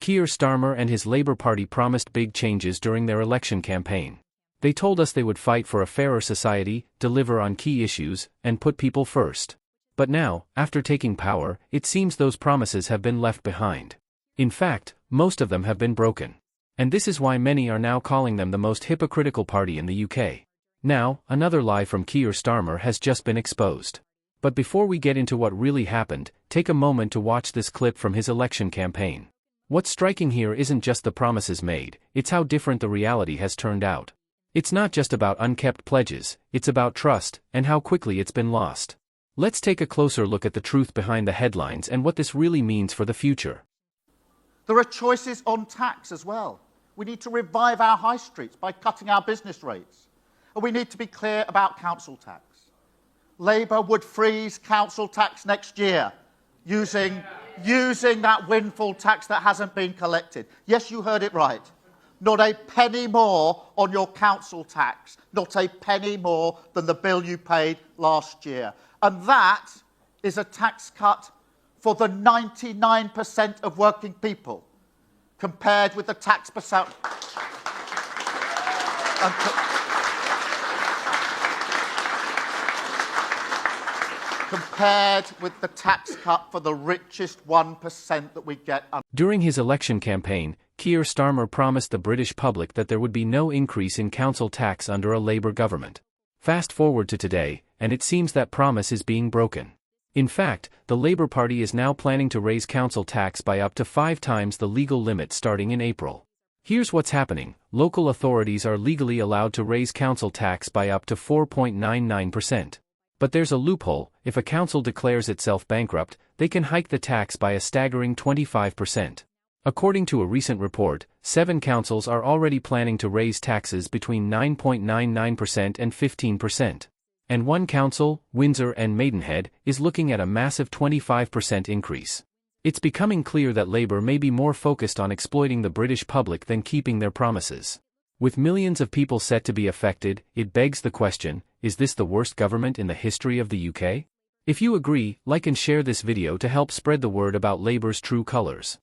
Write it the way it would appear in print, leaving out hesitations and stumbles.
Keir Starmer and his Labour Party promised big changes during their election campaign. They told us they would fight for a fairer society, deliver on key issues, and put people first. But now, after taking power, it seems those promises have been left behind. In fact, most of them have been broken. And this is why many are now calling them the most hypocritical party in the UK. Now, another lie from Keir Starmer has just been exposed. But before we get into what really happened, take a moment to watch this clip from his election campaign. What's striking here isn't just the promises made, it's how different the reality has turned out. It's not just about unkept pledges, it's about trust, and how quickly it's been lost. Let's take a closer look at the truth behind the headlines and what this really means for the future. There are choices on tax as well. We need to revive our high streets by cutting our business rates. And we need to be clear about council tax. Labour would freeze council tax next year using that windfall tax that hasn't been collected. Yes, you heard it right. Not a penny more on your council tax, not a penny more than the bill you paid last year. And that is a tax cut for the 99% of working people, compared with the tax percent. Compared with the tax cut for the richest 1% that we get. During his election campaign, Keir Starmer promised the British public that there would be no increase in council tax under a Labour government. Fast forward to today, and it seems that promise is being broken. In fact, the Labour Party is now planning to raise council tax by up to 5 times the legal limit starting in April. Here's what's happening: local authorities are legally allowed to raise council tax by up to 4.99%. But there's a loophole: if a council declares itself bankrupt, they can hike the tax by a staggering 25%. According to a recent report, 7 councils are already planning to raise taxes between 9.99% and 15%. And one council, Windsor and Maidenhead, is looking at a massive 25% increase. It's becoming clear that Labour may be more focused on exploiting the British public than keeping their promises. With millions of people set to be affected, it begs the question, is this the worst government in the history of the UK? If you agree, like and share this video to help spread the word about Labour's true colours.